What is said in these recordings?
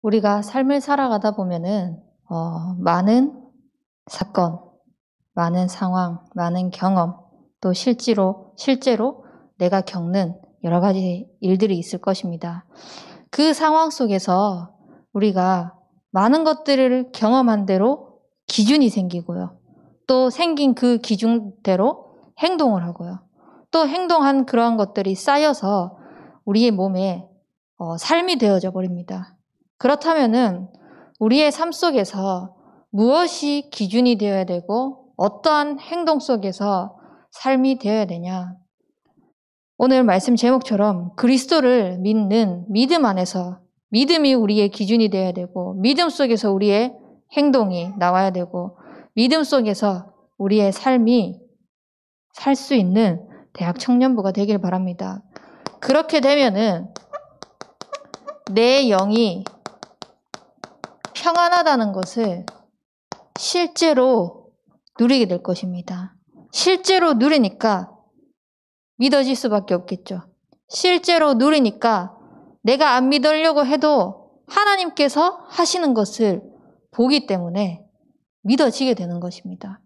우리가 삶을 살아가다 보면은 많은 사건, 많은 상황, 많은 경험, 또 실제로 내가 겪는 여러 가지 일들이 있을 것입니다. 그 상황 속에서 우리가 많은 것들을 경험한 대로 기준이 생기고요. 또 생긴 그 기준대로 행동을 하고요. 또 행동한 그러한 것들이 쌓여서 우리의 몸에 삶이 되어져 버립니다. 그렇다면은 우리의 삶 속에서 무엇이 기준이 되어야 되고 어떠한 행동 속에서 삶이 되어야 되냐? 오늘 말씀 제목처럼 그리스도를 믿는 믿음 안에서 믿음이 우리의 기준이 되어야 되고 믿음 속에서 우리의 행동이 나와야 되고 믿음 속에서 우리의 삶이 살 수 있는 대학 청년부가 되길 바랍니다. 그렇게 되면은 내 영이 평안하다는 것을 실제로 누리게 될 것입니다. 실제로 누리니까 믿어질 수밖에 없겠죠. 실제로 누리니까 내가 안 믿으려고 해도 하나님께서 하시는 것을 보기 때문에 믿어지게 되는 것입니다.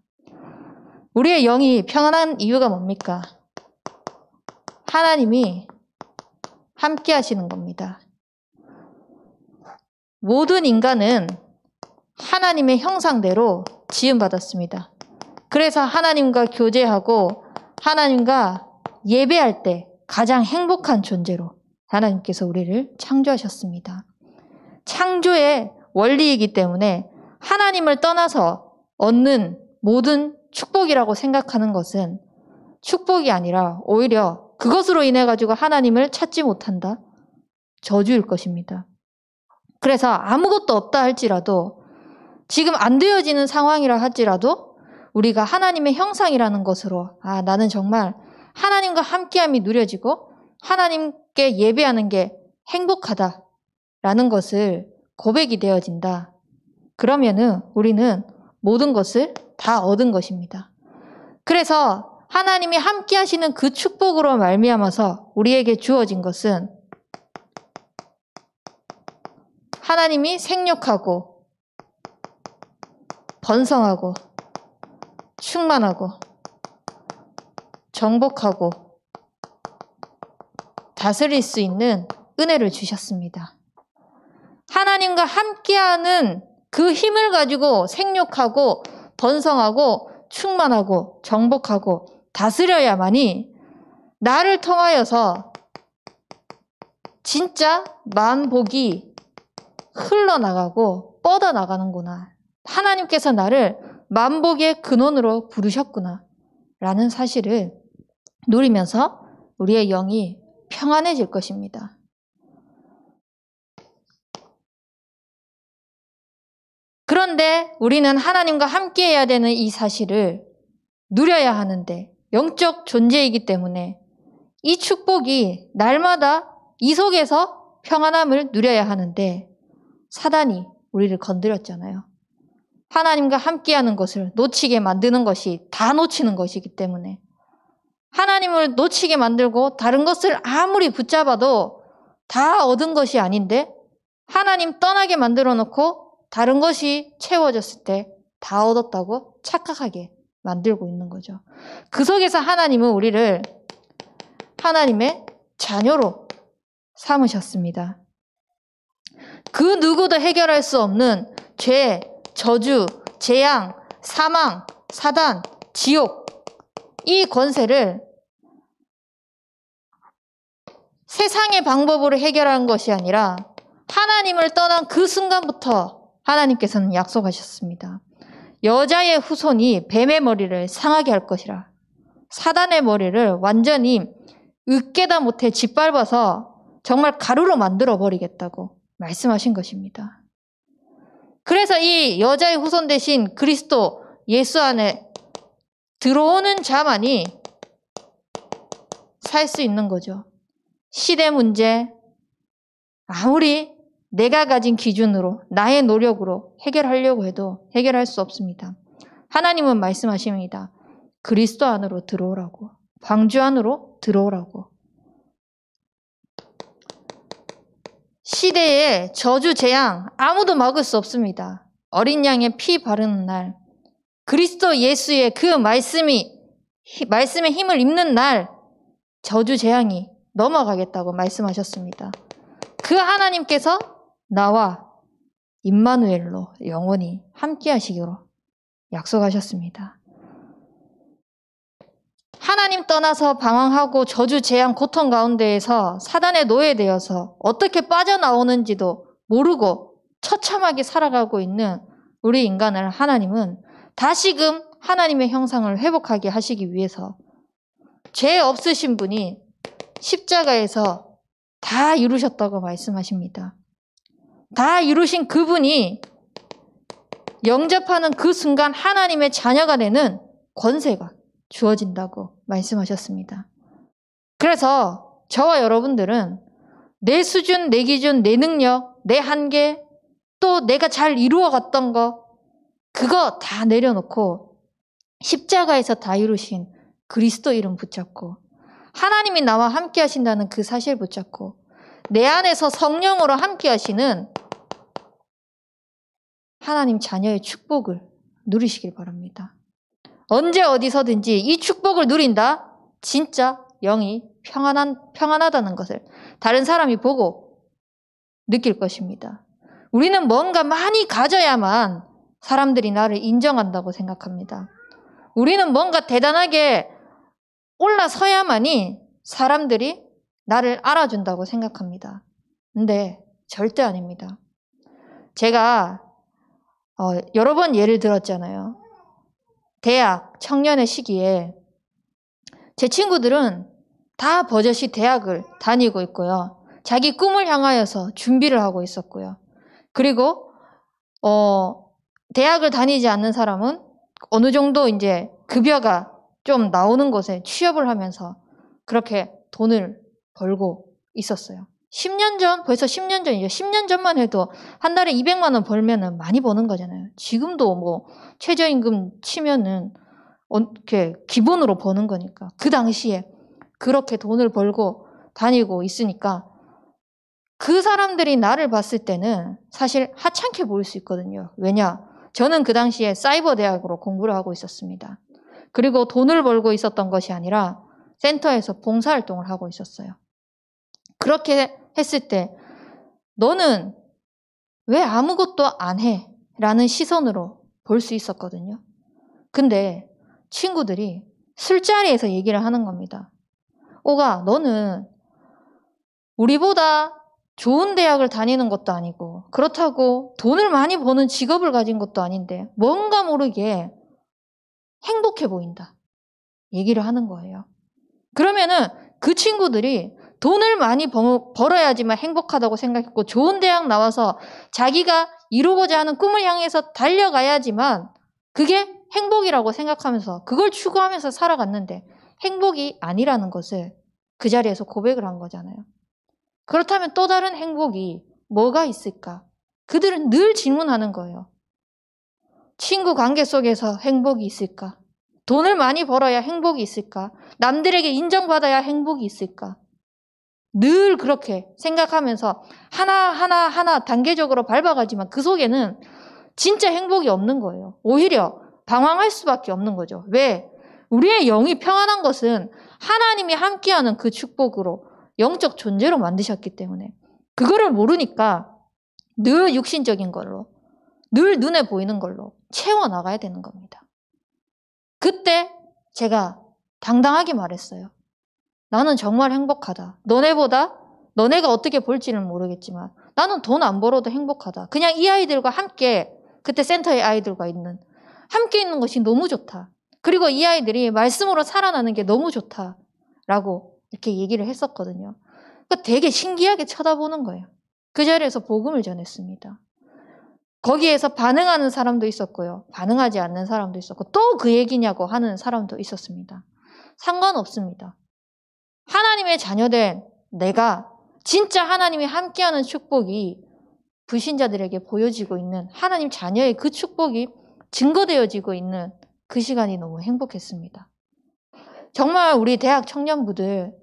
우리의 영이 평안한 이유가 뭡니까? 하나님이 함께 하시는 겁니다. 모든 인간은 하나님의 형상대로 지음받았습니다. 그래서 하나님과 교제하고 하나님과 예배할 때 가장 행복한 존재로 하나님께서 우리를 창조하셨습니다. 창조의 원리이기 때문에 하나님을 떠나서 얻는 모든 축복이라고 생각하는 것은 축복이 아니라 오히려 그것으로 인해 가지고 하나님을 찾지 못한다. 저주일 것입니다. 그래서 아무것도 없다 할지라도 지금 안 되어지는 상황이라 할지라도 우리가 하나님의 형상이라는 것으로 나는 정말 하나님과 함께함이 누려지고 하나님께 예배하는 게 행복하다라는 것을 고백이 되어진다. 그러면은 우리는 모든 것을 다 얻은 것입니다. 그래서 하나님이 함께 하시는 그 축복으로 말미암아서 우리에게 주어진 것은 하나님이 생육하고 번성하고 충만하고 정복하고 다스릴 수 있는 은혜를 주셨습니다. 하나님과 함께하는 그 힘을 가지고 생육하고 번성하고 충만하고 정복하고 다스려야만이 나를 통하여서 진짜 만복이 흘러나가고 뻗어나가는구나. 하나님께서 나를 만복의 근원으로 부르셨구나. 라는 사실을 누리면서 우리의 영이 평안해질 것입니다. 그런데 우리는 하나님과 함께 해야 되는 이 사실을 누려야 하는데 영적 존재이기 때문에 이 축복이 날마다 이 속에서 평안함을 누려야 하는데 사단이 우리를 건드렸잖아요. 하나님과 함께하는 것을 놓치게 만드는 것이 다 놓치는 것이기 때문에 하나님을 놓치게 만들고 다른 것을 아무리 붙잡아도 다 얻은 것이 아닌데 하나님 떠나게 만들어 놓고 다른 것이 채워졌을 때 다 얻었다고 착각하게 만들고 있는 거죠. 그 속에서 하나님은 우리를 하나님의 자녀로 삼으셨습니다. 그 누구도 해결할 수 없는 죄, 저주, 재앙, 사망, 사단, 지옥 이 권세를 세상의 방법으로 해결한 것이 아니라 하나님을 떠난 그 순간부터 하나님께서는 약속하셨습니다. 여자의 후손이 뱀의 머리를 상하게 할 것이라. 사단의 머리를 완전히 으깨다 못해 짓밟아서 정말 가루로 만들어 버리겠다고 말씀하신 것입니다. 그래서 이 여자의 후손 대신 그리스도 예수 안에 들어오는 자만이 살 수 있는 거죠. 시대 문제 아무리 내가 가진 기준으로 나의 노력으로 해결하려고 해도 해결할 수 없습니다. 하나님은 말씀하십니다. 그리스도 안으로 들어오라고. 방주 안으로 들어오라고. 시대의 저주 재앙 아무도 막을 수 없습니다. 어린 양의 피 바르는 날, 그리스도 예수의 그 말씀의 힘을 입는 날 저주 재앙이 넘어가겠다고 말씀하셨습니다. 그 하나님께서 나와 임마누엘로 영원히 함께 하시기로 약속하셨습니다. 하나님 떠나서 방황하고 저주, 재앙, 고통 가운데에서 사단의 노예되어서 어떻게 빠져나오는지도 모르고 처참하게 살아가고 있는 우리 인간을 하나님은 다시금 하나님의 형상을 회복하게 하시기 위해서 죄 없으신 분이 십자가에서 다 이루셨다고 말씀하십니다. 다 이루신 그분이 영접하는 그 순간 하나님의 자녀가 되는 권세가 주어진다고 말씀하셨습니다. 그래서 저와 여러분들은 내 수준, 내 기준, 내 능력, 내 한계, 또 내가 잘 이루어갔던 거 그거 다 내려놓고 십자가에서 다 이루신 그리스도 이름 붙잡고 하나님이 나와 함께 하신다는 그 사실 붙잡고 내 안에서 성령으로 함께 하시는 하나님 자녀의 축복을 누리시길 바랍니다. 언제 어디서든지 이 축복을 누린다? 진짜 영이 평안하다는 것을 다른 사람이 보고 느낄 것입니다. 우리는 뭔가 많이 가져야만 사람들이 나를 인정한다고 생각합니다. 우리는 뭔가 대단하게 올라서야만이 사람들이 나를 알아준다고 생각합니다. 근데 절대 아닙니다. 제가 여러 번 예를 들었잖아요. 대학, 청년의 시기에 제 친구들은 다 버젓이 대학을 다니고 있고요. 자기 꿈을 향하여서 준비를 하고 있었고요. 그리고 대학을 다니지 않는 사람은 어느 정도 이제 급여가 좀 나오는 곳에 취업을 하면서 그렇게 돈을 벌고 있었어요. 10년 전, 벌써 10년 전이죠. 10년 전만 해도 한 달에 200만 원 벌면은 많이 버는 거잖아요. 지금도 뭐 최저임금 치면은 이렇게 기본으로 버는 거니까. 그 당시에 그렇게 돈을 벌고 다니고 있으니까 그 사람들이 나를 봤을 때는 사실 하찮게 보일 수 있거든요. 왜냐? 저는 그 당시에 사이버 대학으로 공부를 하고 있었습니다. 그리고 돈을 벌고 있었던 것이 아니라 센터에서 봉사활동을 하고 있었어요. 그렇게 했을 때 너는 왜 아무것도 안 해? 라는 시선으로 볼 수 있었거든요. 근데 친구들이 술자리에서 얘기를 하는 겁니다. 오가, 너는 우리보다 좋은 대학을 다니는 것도 아니고 그렇다고 돈을 많이 버는 직업을 가진 것도 아닌데 뭔가 모르게 행복해 보인다. 얘기를 하는 거예요. 그러면은 그 친구들이 돈을 많이 벌어야지만 행복하다고 생각했고 좋은 대학 나와서 자기가 이루고자 하는 꿈을 향해서 달려가야지만 그게 행복이라고 생각하면서 그걸 추구하면서 살아갔는데 행복이 아니라는 것을 그 자리에서 고백을 한 거잖아요. 그렇다면 또 다른 행복이 뭐가 있을까? 그들은 늘 질문하는 거예요. 친구 관계 속에서 행복이 있을까? 돈을 많이 벌어야 행복이 있을까? 남들에게 인정받아야 행복이 있을까? 늘 그렇게 생각하면서 하나 단계적으로 밟아가지만 그 속에는 진짜 행복이 없는 거예요. 오히려 방황할 수밖에 없는 거죠. 왜? 우리의 영이 평안한 것은 하나님이 함께하는 그 축복으로 영적 존재로 만드셨기 때문에 그거를 모르니까 늘 육신적인 걸로 늘 눈에 보이는 걸로 채워나가야 되는 겁니다. 그때 제가 당당하게 말했어요. 나는 정말 행복하다. 너네가 어떻게 볼지는 모르겠지만 나는 돈 안 벌어도 행복하다. 그냥 이 아이들과 함께 그때 센터의 아이들과 함께 있는 것이 너무 좋다. 그리고 이 아이들이 말씀으로 살아나는 게 너무 좋다라고 이렇게 얘기를 했었거든요. 그러니까 되게 신기하게 쳐다보는 거예요. 그 자리에서 복음을 전했습니다. 거기에서 반응하는 사람도 있었고요. 반응하지 않는 사람도 있었고 또 그 얘기냐고 하는 사람도 있었습니다. 상관없습니다. 하나님의 자녀된 내가 진짜 하나님이 함께하는 축복이 불신자들에게 보여지고 있는 하나님 자녀의 그 축복이 증거되어지고 있는 그 시간이 너무 행복했습니다. 정말 우리 대학 청년부들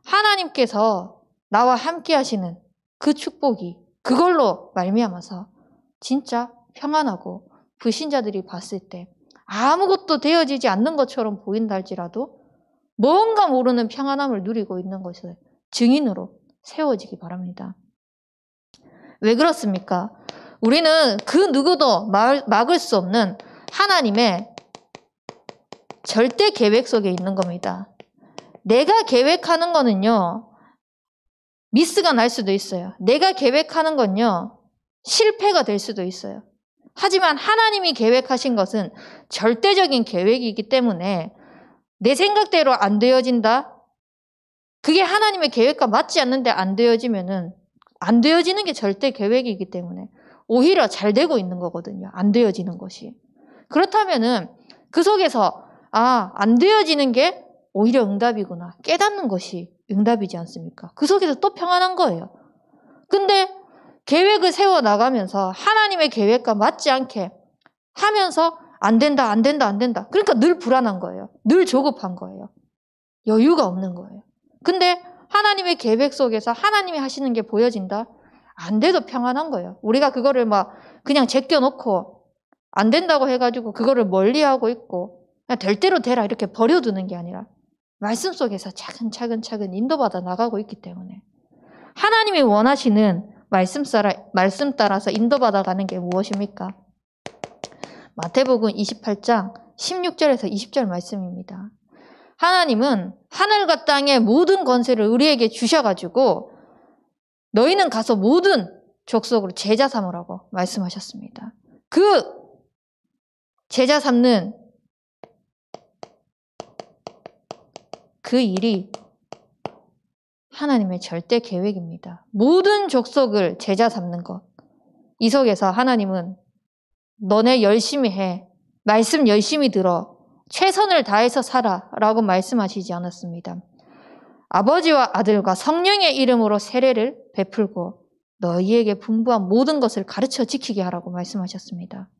하나님께서 나와 함께 하시는 그 축복이 그걸로 말미암아서 진짜 평안하고 불신자들이 봤을 때 아무것도 되어지지 않는 것처럼 보인다 할지라도 뭔가 모르는 평안함을 누리고 있는 것을 증인으로 세워지기 바랍니다. 왜 그렇습니까? 우리는 그 누구도 막을 수 없는 하나님의 절대 계획 속에 있는 겁니다. 내가 계획하는 거는요, 미스가 날 수도 있어요. 내가 계획하는 건요, 실패가 될 수도 있어요. 하지만 하나님이 계획하신 것은 절대적인 계획이기 때문에 내 생각대로 안 되어진다? 그게 하나님의 계획과 맞지 않는데 안 되어지면은 안 되어지는 게 절대 계획이기 때문에 오히려 잘 되고 있는 거거든요. 안 되어지는 것이. 그렇다면은 그 속에서 안 되어지는 게 오히려 응답이구나. 깨닫는 것이 응답이지 않습니까? 그 속에서 또 평안한 거예요. 근데 계획을 세워나가면서 하나님의 계획과 맞지 않게 하면서 안 된다, 안 된다, 안 된다. 그러니까 늘 불안한 거예요. 늘 조급한 거예요. 여유가 없는 거예요. 근데 하나님의 계획 속에서 하나님이 하시는 게 보여진다? 안 돼도 평안한 거예요. 우리가 그거를 막 그냥 제껴놓고 안 된다고 해가지고 그거를 멀리하고 있고 그냥 될 대로 되라 이렇게 버려두는 게 아니라 말씀 속에서 차근차근 인도받아 나가고 있기 때문에 하나님이 원하시는 말씀 따라서 인도받아 가는 게 무엇입니까? 마태복음 28장 16절에서 20절 말씀입니다. 하나님은 하늘과 땅의 모든 권세를 우리에게 주셔가지고 너희는 가서 모든 족속으로 제자 삼으라고 말씀하셨습니다. 그 제자 삼는 그 일이 하나님의 절대 계획입니다. 모든 족속을 제자 삼는 것. 이 속에서 하나님은 너네 열심히 해. 말씀 열심히 들어. 최선을 다해서 살아. 라고 말씀하시지 않았습니다. 아버지와 아들과 성령의 이름으로 세례를 베풀고 너희에게 분부한 모든 것을 가르쳐 지키게 하라고 말씀하셨습니다.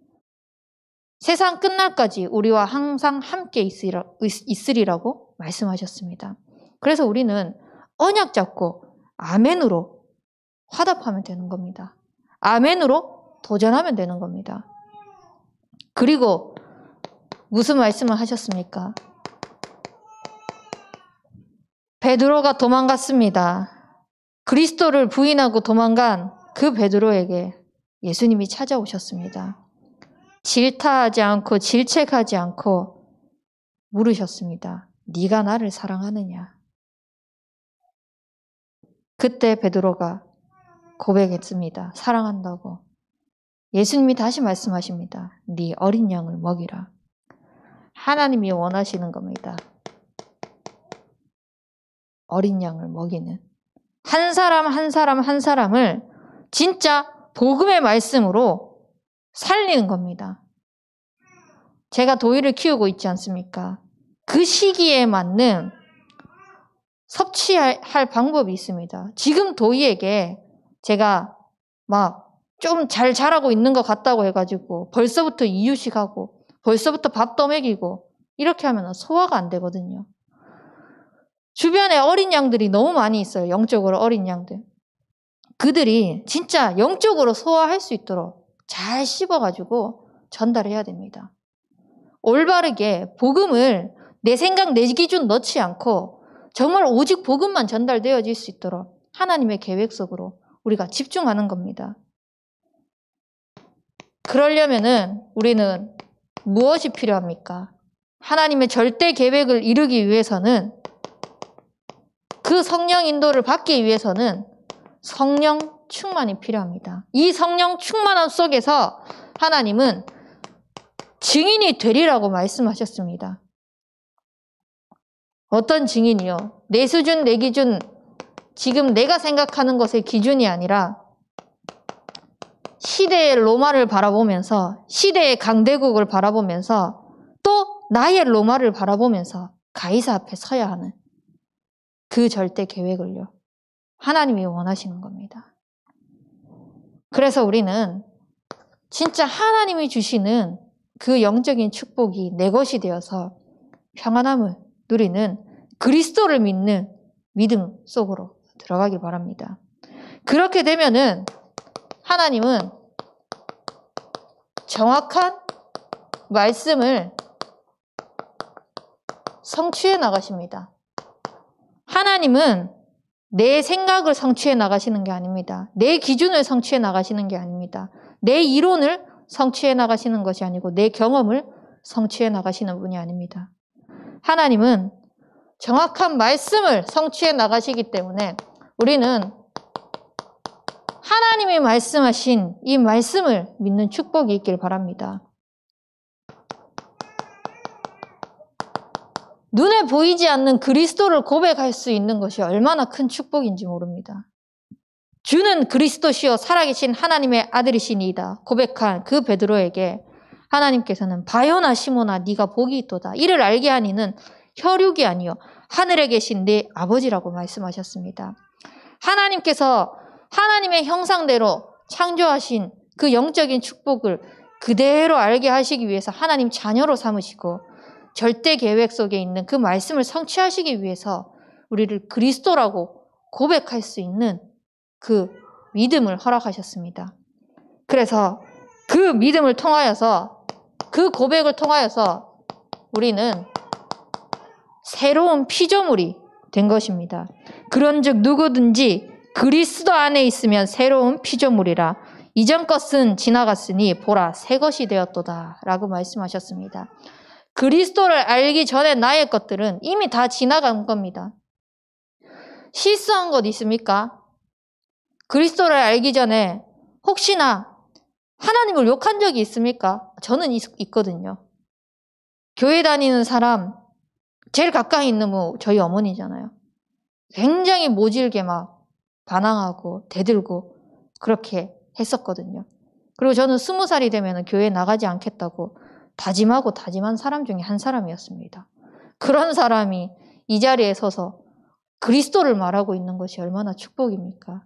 세상 끝날까지 우리와 항상 함께 있으리라고 말씀하셨습니다. 그래서 우리는 언약 잡고 아멘으로 화답하면 되는 겁니다. 아멘으로 도전하면 되는 겁니다. 그리고 무슨 말씀을 하셨습니까? 베드로가 도망갔습니다. 그리스도를 부인하고 도망간 그 베드로에게 예수님이 찾아오셨습니다. 질타하지 않고 질책하지 않고 물으셨습니다. 네가 나를 사랑하느냐? 그때 베드로가 고백했습니다. 사랑한다고. 예수님이 다시 말씀하십니다. 네 어린 양을 먹이라. 하나님이 원하시는 겁니다. 어린 양을 먹이는. 한 사람 한 사람 한 사람을 진짜 복음의 말씀으로 살리는 겁니다. 제가 도희를 키우고 있지 않습니까? 그 시기에 맞는 섭취할 방법이 있습니다. 지금 도희에게 제가 막 좀 잘 자라고 있는 것 같다고 해가지고 벌써부터 이유식하고 벌써부터 밥도 먹이고 이렇게 하면 소화가 안 되거든요. 주변에 어린 양들이 너무 많이 있어요. 영적으로 어린 양들. 그들이 진짜 영적으로 소화할 수 있도록 잘 씹어가지고 전달해야 됩니다. 올바르게 복음을 내 생각, 내 기준 넣지 않고 정말 오직 복음만 전달되어질 수 있도록 하나님의 계획 속으로 우리가 집중하는 겁니다. 그러려면은 우리는 무엇이 필요합니까? 하나님의 절대 계획을 이루기 위해서는 그 성령 인도를 받기 위해서는 성령 충만이 필요합니다. 이 성령 충만함 속에서 하나님은 증인이 되리라고 말씀하셨습니다. 어떤 증인이요? 내 수준, 내 기준, 지금 내가 생각하는 것의 기준이 아니라 시대의 로마를 바라보면서 시대의 강대국을 바라보면서 또 나의 로마를 바라보면서 가이사 앞에 서야 하는 그 절대 계획을요. 하나님이 원하시는 겁니다. 그래서 우리는 진짜 하나님이 주시는 그 영적인 축복이 내 것이 되어서 평안함을 누리는 그리스도를 믿는 믿음 속으로 들어가길 바랍니다. 그렇게 되면은 하나님은 정확한 말씀을 성취해 나가십니다. 하나님은 내 생각을 성취해 나가시는 게 아닙니다. 내 기준을 성취해 나가시는 게 아닙니다. 내 이론을 성취해 나가시는 것이 아니고 내 경험을 성취해 나가시는 분이 아닙니다. 하나님은 정확한 말씀을 성취해 나가시기 때문에 우리는 하나님이 말씀하신 이 말씀을 믿는 축복이 있길 바랍니다. 눈에 보이지 않는 그리스도를 고백할 수 있는 것이 얼마나 큰 축복인지 모릅니다. 주는 그리스도시요 살아계신 하나님의 아들이시니이다 고백한 그 베드로에게 하나님께서는 바요나 시모나 네가 복이 있도다. 이를 알게 하니는 혈육이 아니요 하늘에 계신 네 아버지라고 말씀하셨습니다. 하나님께서 하나님의 형상대로 창조하신 그 영적인 축복을 그대로 알게 하시기 위해서 하나님 자녀로 삼으시고 절대 계획 속에 있는 그 말씀을 성취하시기 위해서 우리를 그리스도라고 고백할 수 있는 그 믿음을 허락하셨습니다. 그래서 그 믿음을 통하여서 그 고백을 통하여서 우리는 새로운 피조물이 된 것입니다. 그런즉 누구든지 그리스도 안에 있으면 새로운 피조물이라 이전 것은 지나갔으니 보라 새 것이 되었도다 라고 말씀하셨습니다. 그리스도를 알기 전에 나의 것들은 이미 다 지나간 겁니다. 실수한 것 있습니까? 그리스도를 알기 전에 혹시나 하나님을 욕한 적이 있습니까? 저는 있거든요. 교회 다니는 사람 제일 가까이 있는 저희 어머니잖아요. 굉장히 모질게 막 반항하고 대들고 그렇게 했었거든요. 그리고 저는 20살이 되면 교회 나가지 않겠다고 다짐하고 다짐한 사람 중에 한 사람이었습니다. 그런 사람이 이 자리에 서서 그리스도를 말하고 있는 것이 얼마나 축복입니까?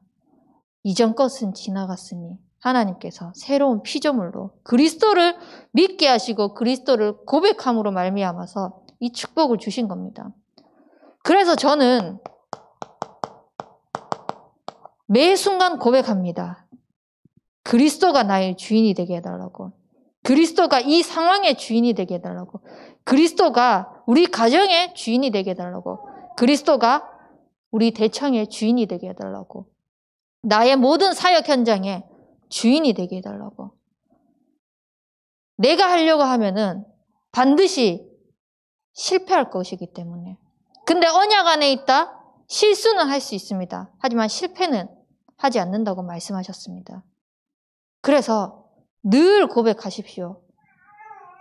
이전 것은 지나갔으니 하나님께서 새로운 피조물로 그리스도를 믿게 하시고 그리스도를 고백함으로 말미암아서 이 축복을 주신 겁니다. 그래서 저는 매 순간 고백합니다. 그리스도가 나의 주인이 되게 해달라고. 그리스도가 이 상황의 주인이 되게 해달라고. 그리스도가 우리 가정의 주인이 되게 해달라고. 그리스도가 우리 대청의 주인이 되게 해달라고. 나의 모든 사역 현장의 주인이 되게 해달라고. 내가 하려고 하면은 반드시 실패할 것이기 때문에. 근데 언약 안에 있다? 실수는 할 수 있습니다. 하지만 실패는 하지 않는다고 말씀하셨습니다. 그래서 늘 고백하십시오.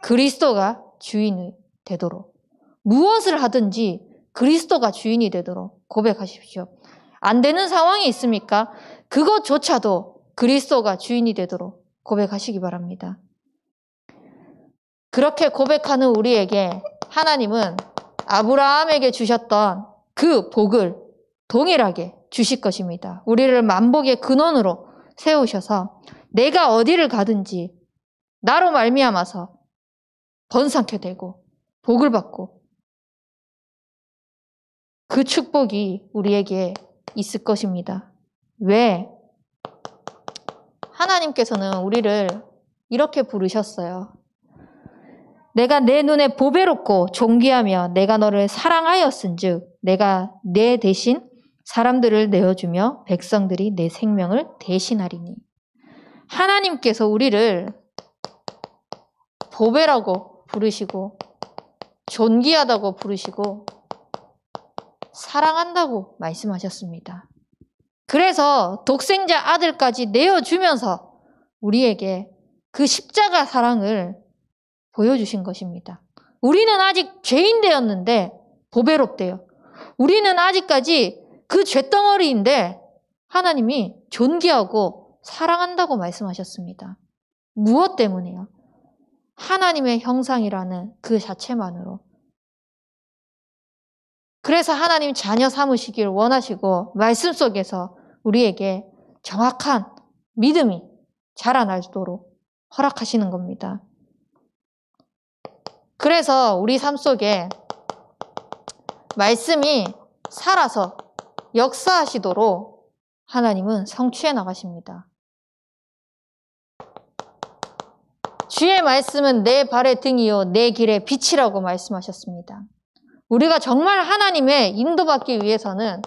그리스도가 주인이 되도록. 무엇을 하든지 그리스도가 주인이 되도록 고백하십시오. 안 되는 상황이 있습니까? 그것조차도 그리스도가 주인이 되도록 고백하시기 바랍니다. 그렇게 고백하는 우리에게 하나님은 아브라함에게 주셨던 그 복을 동일하게 주실 것입니다. 우리를 만복의 근원으로 세우셔서 내가 어디를 가든지 나로 말미암아서 번성케 되고 복을 받고 그 축복이 우리에게 있을 것입니다. 왜? 하나님께서는 우리를 이렇게 부르셨어요. 내가 내 눈에 보배롭고 존귀하며 내가 너를 사랑하였은즉 내가 내 대신 사람들을 내어주며 백성들이 내 생명을 대신하리니. 하나님께서 우리를 보배라고 부르시고 존귀하다고 부르시고 사랑한다고 말씀하셨습니다. 그래서 독생자 아들까지 내어주면서 우리에게 그 십자가 사랑을 보여주신 것입니다. 우리는 아직 죄인 되었는데 보배롭대요. 우리는 아직까지 그 죄덩어리인데 하나님이 존귀하고 사랑한다고 말씀하셨습니다. 무엇 때문에요? 하나님의 형상이라는 그 자체만으로. 그래서 하나님 자녀 삼으시길 원하시고 말씀 속에서 우리에게 정확한 믿음이 자라나도록 허락하시는 겁니다. 그래서 우리 삶 속에 말씀이 살아서 역사하시도록 하나님은 성취해 나가십니다. 주의 말씀은 내 발의 등이요 내 길의 빛이라고 말씀하셨습니다. 우리가 정말 하나님의 인도받기 위해서는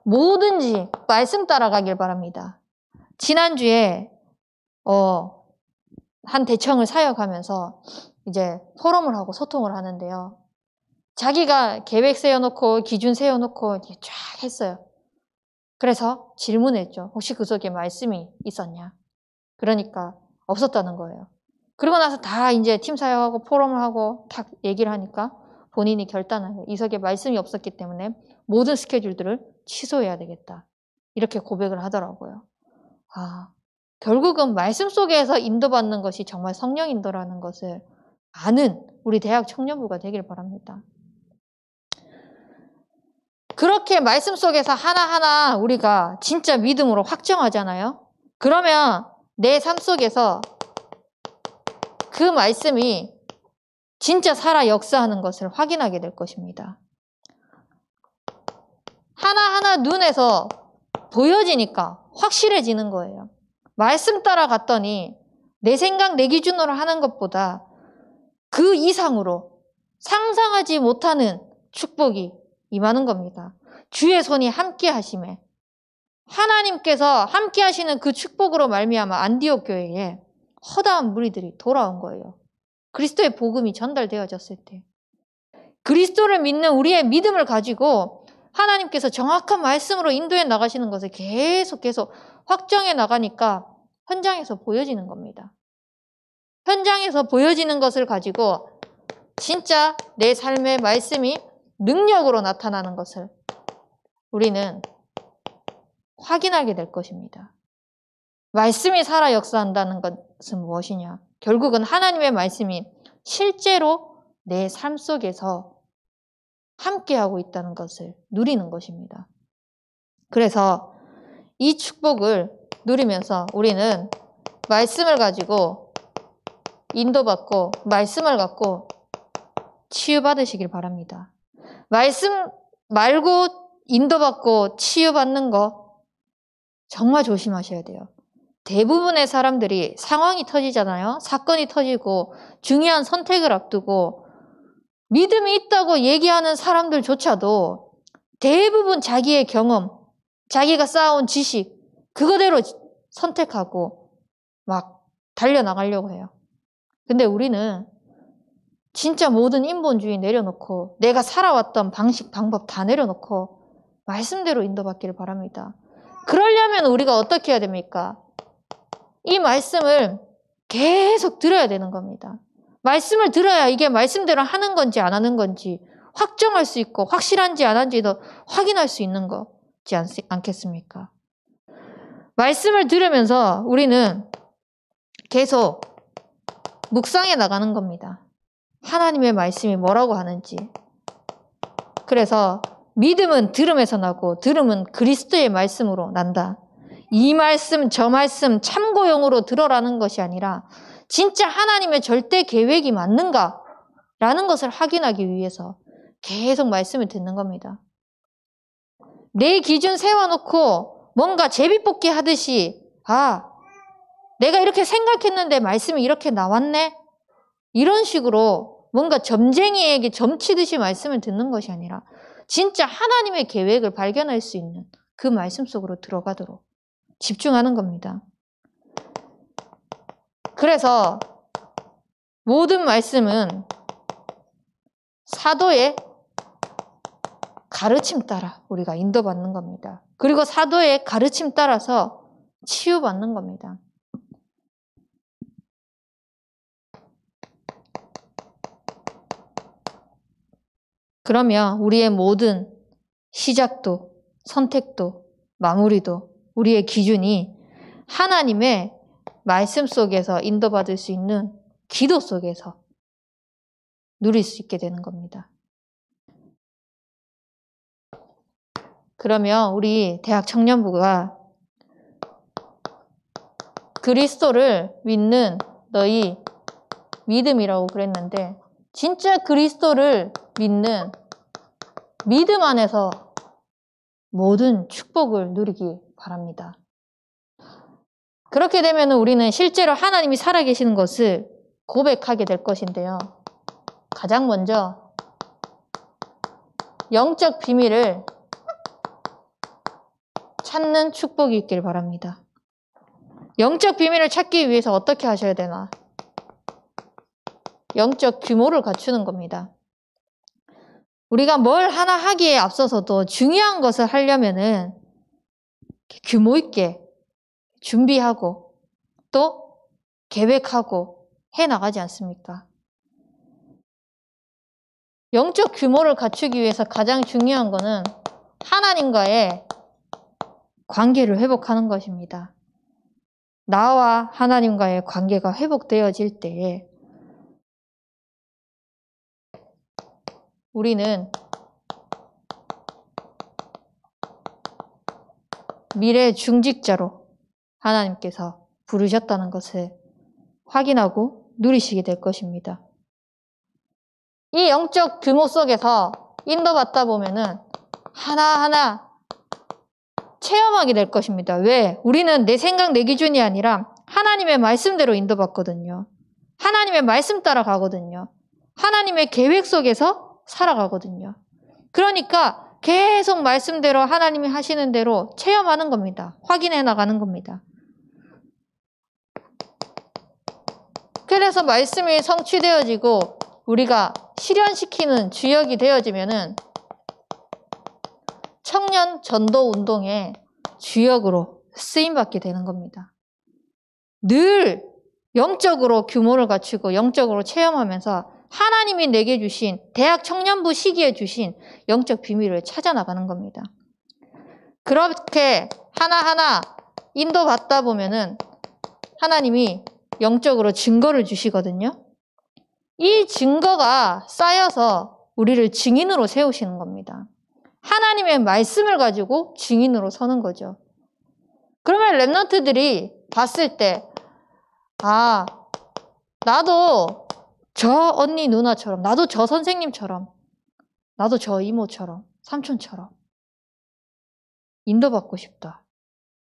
뭐든지 말씀 따라가길 바랍니다. 지난주에 한 대청을 사역하면서 이제 포럼을 하고 소통을 하는데요. 자기가 계획 세워놓고 기준 세워놓고 쫙 했어요. 그래서 질문했죠. 혹시 그 속에 말씀이 있었냐? 그러니까 없었다는 거예요. 그러고 나서 다 이제 팀 사역하고 포럼을 하고 탁 얘기를 하니까 본인이 결단한 거예요. 이 속에 말씀이 없었기 때문에 모든 스케줄들을 취소해야 되겠다. 이렇게 고백을 하더라고요. 결국은 말씀 속에서 인도받는 것이 정말 성령 인도라는 것을 아는 우리 대학 청년부가 되길 바랍니다. 그렇게 말씀 속에서 하나하나 우리가 진짜 믿음으로 확정하잖아요. 그러면 내 삶 속에서 그 말씀이 진짜 살아 역사하는 것을 확인하게 될 것입니다. 하나하나 눈에서 보여지니까 확실해지는 거예요. 말씀 따라갔더니 내 생각, 내 기준으로 하는 것보다 그 이상으로 상상하지 못하는 축복이 임하는 겁니다. 주의 손이 함께 하심에 하나님께서 함께 하시는 그 축복으로 말미암아 안디옥 교회에 허다한 무리들이 돌아온 거예요. 그리스도의 복음이 전달되어졌을 때 그리스도를 믿는 우리의 믿음을 가지고 하나님께서 정확한 말씀으로 인도해 나가시는 것을 계속 확정해 나가니까 현장에서 보여지는 겁니다. 현장에서 보여지는 것을 가지고 진짜 내 삶의 말씀이 능력으로 나타나는 것을 우리는 확인하게 될 것입니다. 말씀이 살아 역사한다는 것은 무엇이냐? 결국은 하나님의 말씀이 실제로 내 삶 속에서 함께하고 있다는 것을 누리는 것입니다. 그래서 이 축복을 누리면서 우리는 말씀을 가지고 인도받고 말씀을 갖고 치유받으시길 바랍니다. 말씀 말고 인도받고 치유받는 거 정말 조심하셔야 돼요. 대부분의 사람들이 상황이 터지잖아요. 사건이 터지고 중요한 선택을 앞두고 믿음이 있다고 얘기하는 사람들조차도 대부분 자기의 경험, 자기가 쌓아온 지식 그거대로 선택하고 막 달려나가려고 해요. 근데 우리는 진짜 모든 인본주의 내려놓고 내가 살아왔던 방식, 방법 다 내려놓고 말씀대로 인도받기를 바랍니다. 그러려면 우리가 어떻게 해야 됩니까? 이 말씀을 계속 들어야 되는 겁니다. 말씀을 들어야 이게 말씀대로 하는 건지 안 하는 건지 확정할 수 있고 확실한지 안 한지도 확인할 수 있는 거지 않겠습니까? 말씀을 들으면서 우리는 계속 묵상해 나가는 겁니다. 하나님의 말씀이 뭐라고 하는지. 그래서 믿음은 들음에서 나고 들음은 그리스도의 말씀으로 난다. 이 말씀 저 말씀 참고용으로 들어라는 것이 아니라 진짜 하나님의 절대 계획이 맞는가라는 것을 확인하기 위해서 계속 말씀을 듣는 겁니다. 내 기준 세워놓고 뭔가 제비뽑기 하듯이 내가 이렇게 생각했는데 말씀이 이렇게 나왔네? 이런 식으로 뭔가 점쟁이에게 점치듯이 말씀을 듣는 것이 아니라 진짜 하나님의 계획을 발견할 수 있는 그 말씀 속으로 들어가도록 집중하는 겁니다. 그래서 모든 말씀은 사도의 가르침 따라 우리가 인도받는 겁니다. 그리고 사도의 가르침 따라서 치유받는 겁니다. 그러면 우리의 모든 시작도 선택도 마무리도 우리의 기준이 하나님의 말씀 속에서 인도받을 수 있는 기도 속에서 누릴 수 있게 되는 겁니다. 그러면 우리 대학 청년부가 그리스도를 믿는 너희 믿음이라고 그랬는데 진짜 그리스도를 믿는 믿음 안에서 모든 축복을 누리기 바랍니다. 그렇게 되면 우리는 실제로 하나님이 살아계시는 것을 고백하게 될 것인데요. 가장 먼저 영적 비밀을 찾는 축복이 있길 바랍니다. 영적 비밀을 찾기 위해서 어떻게 하셔야 되나? 영적 규모를 갖추는 겁니다. 우리가 뭘 하나 하기에 앞서서도 중요한 것을 하려면은 규모 있게 준비하고 또 계획하고 해 나가지 않습니까? 영적 규모를 갖추기 위해서 가장 중요한 거는 하나님과의 관계를 회복하는 것입니다. 나와 하나님과의 관계가 회복되어질 때에 우리는 미래의 중직자로 하나님께서 부르셨다는 것을 확인하고 누리시게 될 것입니다. 이 영적 규모 속에서 인도받다 보면은 하나하나 체험하게 될 것입니다. 왜? 우리는 내 생각, 내 기준이 아니라 하나님의 말씀대로 인도받거든요. 하나님의 말씀 따라가거든요. 하나님의 계획 속에서 살아가거든요. 그러니까 계속 말씀대로 하나님이 하시는 대로 체험하는 겁니다. 확인해 나가는 겁니다. 그래서 말씀이 성취되어지고 우리가 실현시키는 주역이 되어지면은 청년 전도 운동의 주역으로 쓰임받게 되는 겁니다. 늘 영적으로 규모를 갖추고 영적으로 체험하면서 하나님이 내게 주신 대학 청년부 시기에 주신 영적 비밀을 찾아나가는 겁니다. 그렇게 하나하나 인도받다 보면은 하나님이 영적으로 증거를 주시거든요. 이 증거가 쌓여서 우리를 증인으로 세우시는 겁니다. 하나님의 말씀을 가지고 증인으로 서는 거죠. 그러면 랩런트들이 봤을 때 아, 나도 저 언니 누나처럼, 나도 저 선생님처럼, 나도 저 이모처럼, 삼촌처럼 인도받고 싶다.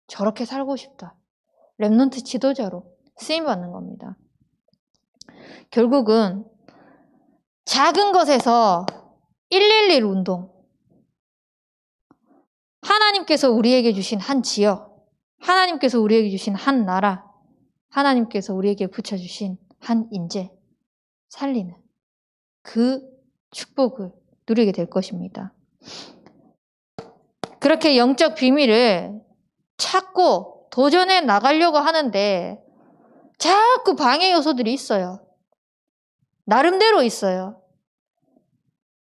저렇게 살고 싶다. 랩런트 지도자로 쓰임받는 겁니다. 결국은 작은 것에서 111 운동, 하나님께서 우리에게 주신 한 지역, 하나님께서 우리에게 주신 한 나라, 하나님께서 우리에게 붙여주신 한 인재, 살리는 그 축복을 누리게 될 것입니다. 그렇게 영적 비밀을 찾고 도전해 나가려고 하는데 자꾸 방해 요소들이 있어요. 나름대로 있어요.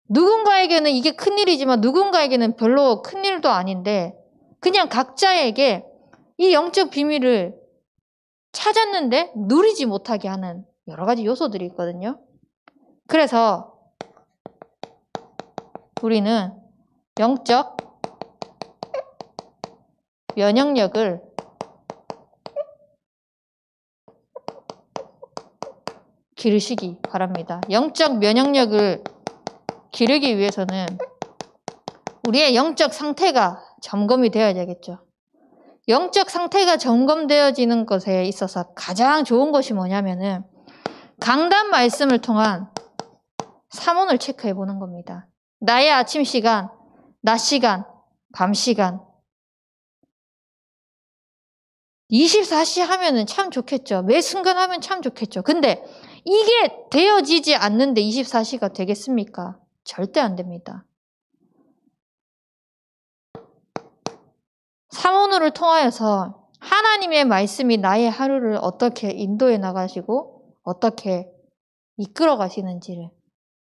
누군가에게는 이게 큰일이지만 누군가에게는 별로 큰일도 아닌데 그냥 각자에게 이 영적 비밀을 찾았는데 누리지 못하게 하는 여러 가지 요소들이 있거든요. 그래서 우리는 영적 면역력을 기르시기 바랍니다. 영적 면역력을 기르기 위해서는 우리의 영적 상태가 점검이 되어야 되겠죠. 영적 상태가 점검되어지는 것에 있어서 가장 좋은 것이 뭐냐면은 강단 말씀을 통한 삼원을 체크해 보는 겁니다. 나의 아침 시간, 낮 시간, 밤 시간 24시 하면은 참 좋겠죠. 매 순간 하면 참 좋겠죠. 근데 이게 되어지지 않는데 24시가 되겠습니까? 절대 안 됩니다. 삼원을 통하여서 하나님의 말씀이 나의 하루를 어떻게 인도해 나가시고 어떻게 이끌어 가시는지를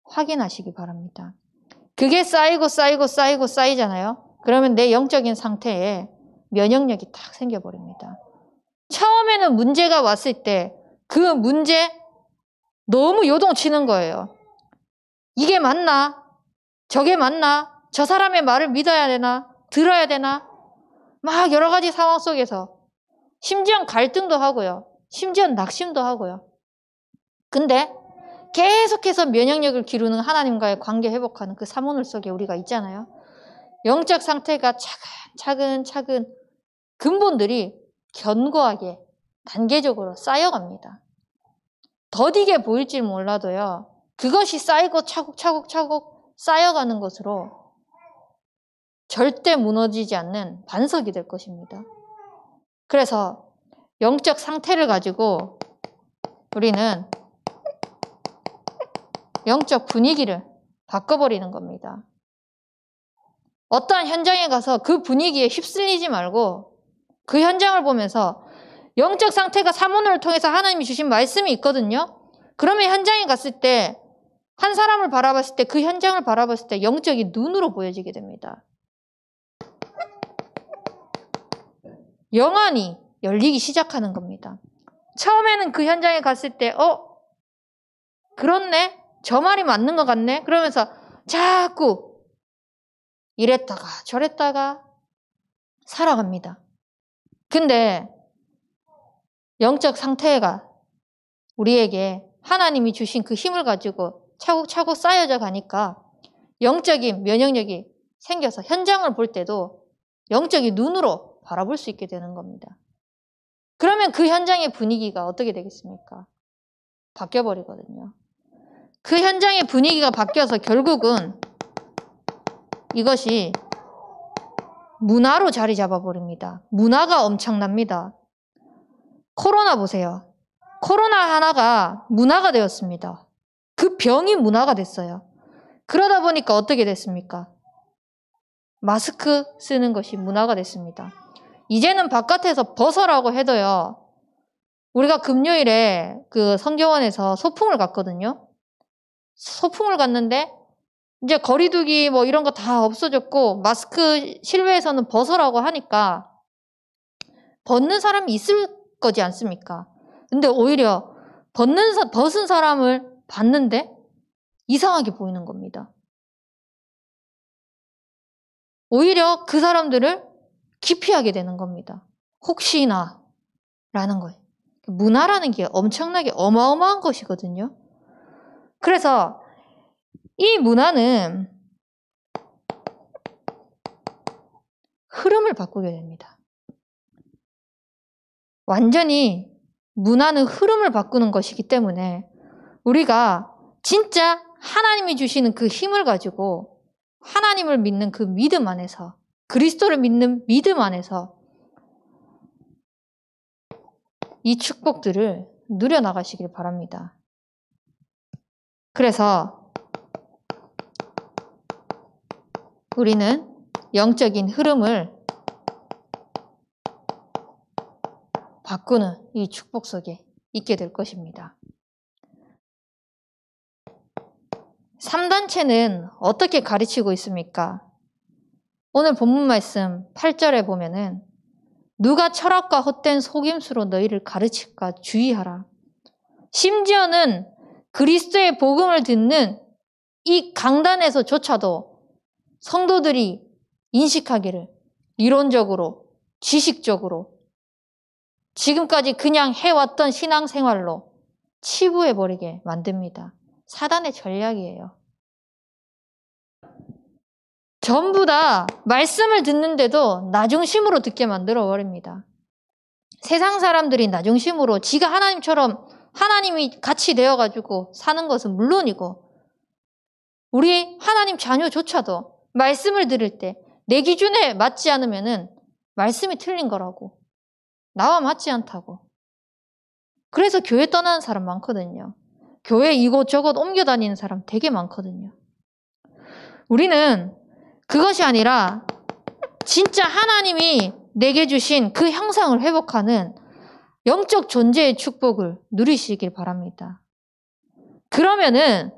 확인하시기 바랍니다. 그게 쌓이고 쌓이잖아요. 그러면 내 영적인 상태에 면역력이 딱 생겨버립니다. 처음에는 문제가 왔을 때 그 문제 너무 요동치는 거예요. 이게 맞나? 저게 맞나? 저 사람의 말을 믿어야 되나? 들어야 되나? 막 여러 가지 상황 속에서 심지어 갈등도 하고요. 심지어 낙심도 하고요. 근데 계속해서 면역력을 기르는 하나님과의 관계 회복하는 그 삼원을 속에 우리가 있잖아요. 영적 상태가 차근차근 근본들이 견고하게 단계적으로 쌓여갑니다. 더디게 보일지 몰라도요. 그것이 쌓이고 차곡차곡 쌓여가는 것으로 절대 무너지지 않는 반석이 될 것입니다. 그래서 영적 상태를 가지고 우리는 영적 분위기를 바꿔버리는 겁니다. 어떠한 현장에 가서 그 분위기에 휩쓸리지 말고 그 현장을 보면서 영적 상태가 사모님을 통해서 하나님이 주신 말씀이 있거든요. 그러면 현장에 갔을 때 한 사람을 바라봤을 때 그 현장을 바라봤을 때 영적인 눈으로 보여지게 됩니다. 영안이 열리기 시작하는 겁니다. 처음에는 그 현장에 갔을 때 그렇네? 저 말이 맞는 것 같네? 그러면서 자꾸 이랬다가 저랬다가 살아갑니다. 근데 영적 상태가 우리에게 하나님이 주신 그 힘을 가지고 차곡차곡 쌓여져 가니까 영적인 면역력이 생겨서 현장을 볼 때도 영적인 눈으로 바라볼 수 있게 되는 겁니다. 그러면 그 현장의 분위기가 어떻게 되겠습니까? 바뀌어버리거든요. 그 현장의 분위기가 바뀌어서 결국은 이것이 문화로 자리 잡아버립니다. 문화가 엄청납니다. 코로나 보세요. 코로나 하나가 문화가 되었습니다. 그 병이 문화가 됐어요. 그러다 보니까 어떻게 됐습니까? 마스크 쓰는 것이 문화가 됐습니다. 이제는 바깥에서 벗으라고 해도요. 우리가 금요일에 그 성경원에서 소풍을 갔거든요. 소풍을 갔는데 이제 거리두기 뭐 이런 거 다 없어졌고 마스크 실외에서는 벗으라고 하니까 벗는 사람이 있을 거지 않습니까? 근데 오히려 벗은 사람을 봤는데 이상하게 보이는 겁니다. 오히려 그 사람들을 기피하게 되는 겁니다. 혹시나 라는 거예요. 문화라는 게 엄청나게 어마어마한 것이거든요. 그래서 이 문화는 흐름을 바꾸게 됩니다. 완전히 문화는 흐름을 바꾸는 것이기 때문에 우리가 진짜 하나님이 주시는 그 힘을 가지고 하나님을 믿는 그 믿음 안에서 그리스도를 믿는 믿음 안에서 이 축복들을 누려나가시길 바랍니다. 그래서 우리는 영적인 흐름을 바꾸는 이 축복 속에 있게 될 것입니다. 3단체는 어떻게 가르치고 있습니까? 오늘 본문 말씀 8절에 보면은 누가 철학과 헛된 속임수로 너희를 가르칠까 주의하라. 심지어는 그리스도의 복음을 듣는 이 강단에서조차도 성도들이 인식하기를 이론적으로, 지식적으로 지금까지 그냥 해왔던 신앙생활로 치부해버리게 만듭니다. 사단의 전략이에요. 전부 다 말씀을 듣는데도 나중심으로 듣게 만들어버립니다. 세상 사람들이 나중심으로 지가 하나님처럼 하나님이 같이 되어가지고 사는 것은 물론이고 우리 하나님 자녀조차도 말씀을 들을 때 내 기준에 맞지 않으면은 말씀이 틀린 거라고. 나와 맞지 않다고. 그래서 교회 떠나는 사람 많거든요. 교회 이곳저곳 옮겨 다니는 사람 되게 많거든요. 우리는 그것이 아니라 진짜 하나님이 내게 주신 그 형상을 회복하는 영적 존재의 축복을 누리시길 바랍니다. 그러면은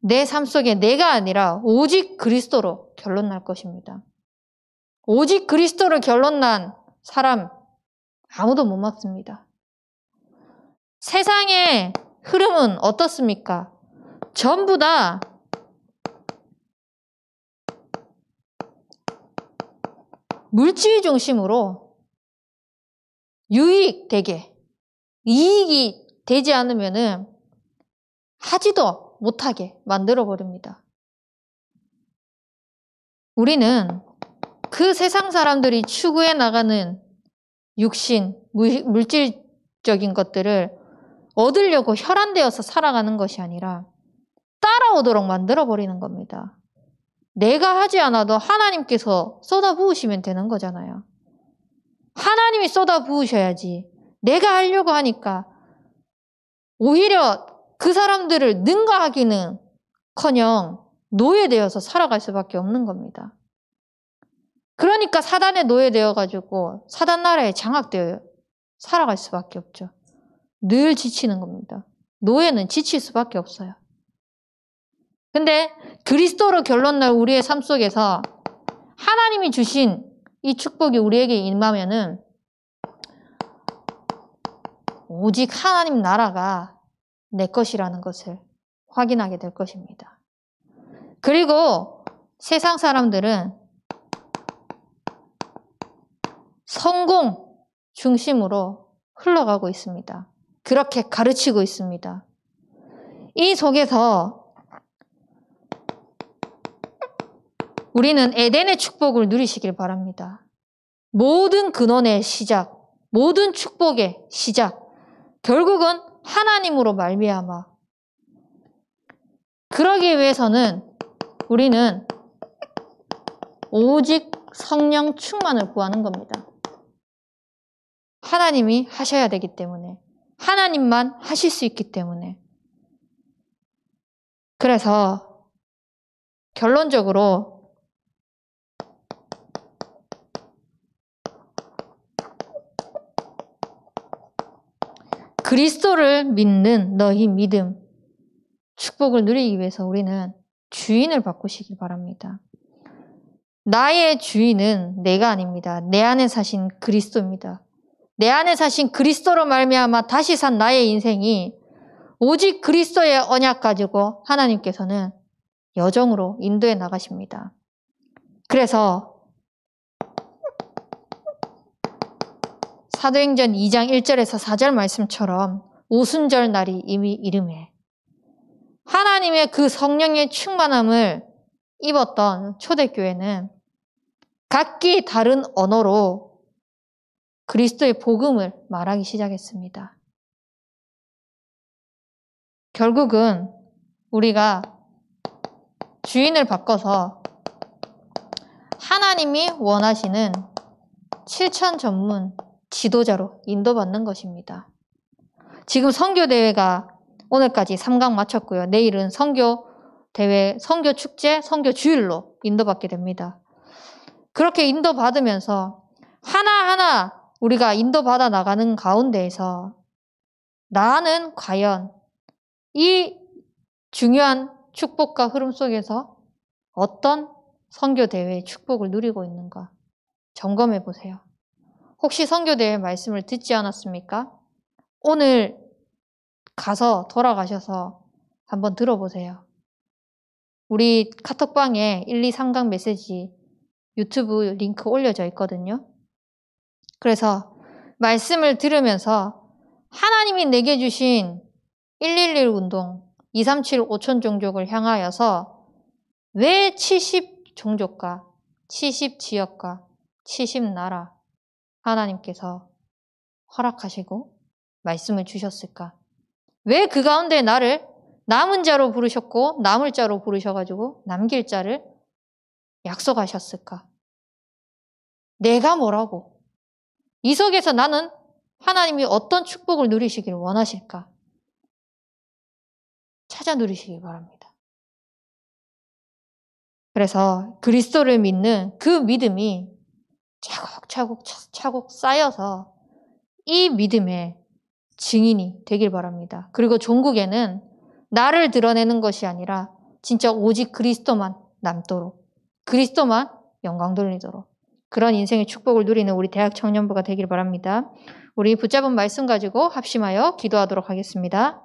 내 삶 속에 내가 아니라 오직 그리스도로 결론 날 것입니다. 오직 그리스도로 결론 난 사람 아무도 못 막습니다. 세상의 흐름은 어떻습니까? 전부 다 물질 중심으로 유익되게 이익이 되지 않으면은 하지도 못하게 만들어버립니다. 우리는 그 세상 사람들이 추구해 나가는 육신, 물질적인 것들을 얻으려고 혈안되어서 살아가는 것이 아니라 따라오도록 만들어버리는 겁니다. 내가 하지 않아도 하나님께서 쏟아부으시면 되는 거잖아요. 하나님이 쏟아부으셔야지. 내가 하려고 하니까 오히려 그 사람들을 능가하기는커녕 노예되어서 살아갈 수밖에 없는 겁니다. 그러니까 사단에 노예되어가지고 사단 나라에 장악되어 살아갈 수밖에 없죠. 늘 지치는 겁니다. 노예는 지칠 수밖에 없어요. 근데 그리스도로 결론날 우리의 삶 속에서 하나님이 주신 이 축복이 우리에게 임하면은 오직 하나님 나라가 내 것이라는 것을 확인하게 될 것입니다. 그리고 세상 사람들은 성공 중심으로 흘러가고 있습니다. 그렇게 가르치고 있습니다. 이 속에서 우리는 에덴의 축복을 누리시길 바랍니다. 모든 근원의 시작, 모든 축복의 시작, 결국은 하나님으로 말미암아. 그러기 위해서는 우리는 오직 성령 충만을 구하는 겁니다. 하나님이 하셔야 되기 때문에, 하나님만 하실 수 있기 때문에. 그래서 결론적으로 그리스도를 믿는 너희 믿음, 축복을 누리기 위해서 우리는 주인을 바꾸시길 바랍니다. 나의 주인은 내가 아닙니다. 내 안에 사신 그리스도입니다. 내 안에 사신 그리스도로 말미암아 다시 산 나의 인생이 오직 그리스도의 언약 가지고 하나님께서는 여정으로 인도해 나가십니다. 그래서 사도행전 2장 1절에서 4절 말씀처럼 오순절 날이 이미 이름에 하나님의 그 성령의 충만함을 입었던 초대교회는 각기 다른 언어로 그리스도의 복음을 말하기 시작했습니다. 결국은 우리가 주인을 바꿔서 하나님이 원하시는 7천 전문 지도자로 인도받는 것입니다. 지금 선교대회가 오늘까지 3강 마쳤고요. 내일은 선교대회, 선교축제, 선교주일로 인도받게 됩니다. 그렇게 인도받으면서 하나하나 우리가 인도받아 나가는 가운데에서 나는 과연 이 중요한 축복과 흐름 속에서 어떤 선교대회의 축복을 누리고 있는가 점검해 보세요. 혹시 선교대회 말씀을 듣지 않았습니까? 오늘 가서 돌아가셔서 한번 들어보세요. 우리 카톡방에 1, 2, 3강 메시지 유튜브 링크 올려져 있거든요. 그래서 말씀을 들으면서 하나님이 내게 주신 111 운동, 237 5천 종족을 향하여서 왜 70 종족과 70 지역과 70 나라 하나님께서 허락하시고 말씀을 주셨을까? 왜 그 가운데 나를 남은 자로 부르셨고 남을 자로 부르셔가지고 남길 자를 약속하셨을까? 내가 뭐라고? 이 속에서 나는 하나님이 어떤 축복을 누리시길 원하실까? 찾아 누리시기 바랍니다. 그래서 그리스도를 믿는 그 믿음이 차곡차곡 쌓여서 이 믿음의 증인이 되길 바랍니다. 그리고 종국에는 나를 드러내는 것이 아니라 진짜 오직 그리스도만 남도록, 그리스도만 영광 돌리도록 그런 인생의 축복을 누리는 우리 대학 청년부가 되길 바랍니다. 우리 붙잡은 말씀 가지고 합심하여 기도하도록 하겠습니다.